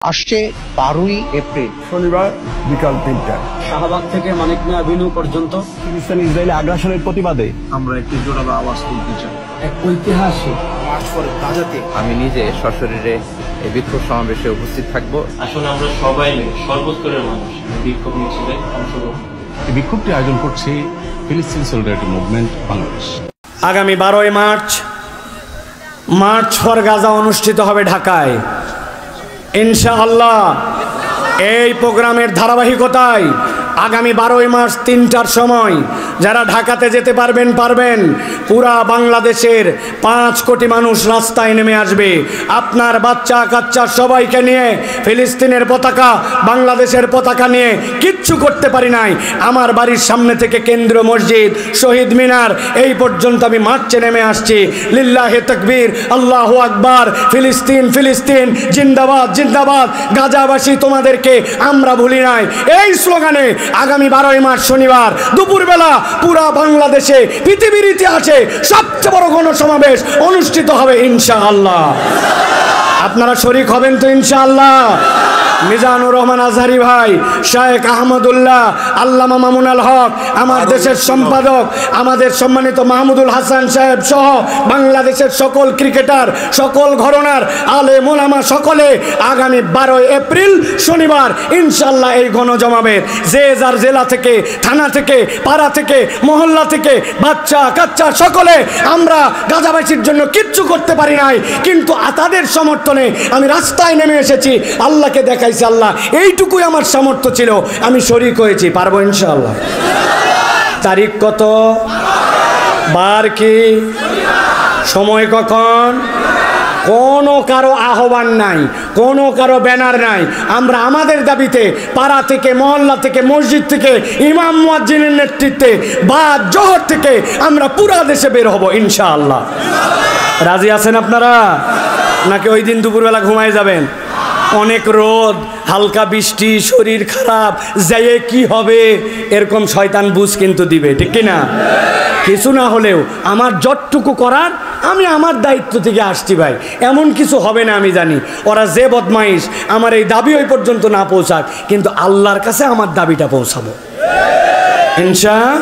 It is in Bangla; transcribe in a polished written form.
আসছে 12ই এপ্রিল শনিবার বিকাল 3টায় শাহবাগ থেকে মানিক মিয়া এভিনিউ পর্যন্ত ফিলিস্তিন ইসরায়েলি আগ্রাসনের প্রতিবাদে আমরা একটি জোরালো আওয়াজ তুলতে চাই। এক ঐতিহাসিক মার্চ করে গাজাতে আমি নিজে সশরীরে এই বিক্ষোভ সমাবেশে উপস্থিত থাকব। আসলে আমরা সবাই মিলে সর্বস্তরের মানুষ বিক্ষোভ মিছিলে অংশগ্রহণ। এই বিক্ষোভটি আয়োজন করছে ফিলিস্তিন সলিডারিটি মুভমেন্ট বাংলাদেশ। আগামী 12ই মার্চ ফর গাজা অনুষ্ঠিত হবে ঢাকায় ইনশাআল্লাহ। এই প্রোগ্রামের ধারাবাহিকতায় আগামী 12ই মার্চ 3টার সময় যারা ঢাকাতে যেতে পারবেন পুরা বাংলাদেশের 5 কোটি মানুষ রাস্তায় নেমে আসবে। আপনার বাচ্চা কাচ্চা সবাইকে নিয়ে ফিলিস্তিনের পতাকা বাংলাদেশের পতাকা নিয়ে কিচ্ছু করতে পারি নাই। আমার বাড়ির সামনে থেকে কেন্দ্রীয় মসজিদ শহীদ মিনার এই পর্যন্ত আমি মার্চে নেমে আসছি। লিল্লাহে তাকবীর, আল্লাহু আকবার, ফিলিস্তিন ফিলিস্তিন, জিন্দাবাদ জিন্দাবাদ, গাজাবাসী তোমাদেরকে আমরা ভুলি নাই। এই স্লোগানে আগামী 12ই মার্চ শনিবার দুপুরবেলা পুরা বাংলাদেশে পৃথিবীর ইতিহাসে সবচেয়ে বড় গণসমাবেশ অনুষ্ঠিত হবে ইনশাআল্লাহ। আপনারা শরীক হবেন তো ইনশাআল্লাহ? মিজানুর রহমান আজহারি ভাই, শায়েখ আহমদুল্লাহ, আল্লামা মামুনুল হক, আমার দেশের সম্পাদক, আমাদের সম্মানিত মাহমুদুল হাসান সাহেব সহ বাংলাদেশের সকল ক্রিকেটার, সকল ঘরানার আলেম ওলামা সকলে আগামী 12ই এপ্রিল শনিবার ইনশাআল্লাহ এই গণজমাবেশ যে যার জেলা থেকে, থানা থেকে, পাড়া থেকে, মহল্লা থেকে, বাচ্চা কাচ্চা সকলে আমরা গাজাবাসীর জন্য কিচ্ছু করতে পারি নাই, কিন্তু তাদের সমর্থনে আমি রাস্তায় নেমে এসেছি। আল্লাহকে দেখাইছি, আল্লাহ এইটুকুই আমার সামর্থ্য ছিল, আমি শরীক হয়েছি, পারবো ইনশাআল্লাহ। তারিখ কত, বার কি, সময় কখন? কোনো কারো আহ্বান নাই, কোনো কারো ব্যানার নাই। আমরা আমাদের দাবিতে পাড়া থেকে, মহল্লা থেকে, মসজিদ থেকে, ইমাম মুয়াজ্জিনের নেতৃত্বে বা জোহর থেকে আমরা পুরা দেশে বের হব ইনশাআল্লাহ। রাজি আছেন আপনারা? নাকি ওই দিন দুপুরবেলা ঘুমায় যাবেন? অনেক রোদ, হালকা বৃষ্টি, শরীর খারাপ, যাইয়ে কি হবে এরকম শয়তান বুঝ কিন্তু দিবে, ঠিক কিনা? কিছু না হলেও আমার যতটুকু করার আমি আমার দায়িত্ব থেকে আসছি ভাই, এমন কিছু হবে না আমি জানি। ওরা যে বদমাইশ আমার এই দাবি ওই পর্যন্ত না পৌঁছাক, কিন্তু আল্লাহর কাছে আমার দাবিটা পৌঁছাবো ইনশাআল্লাহ।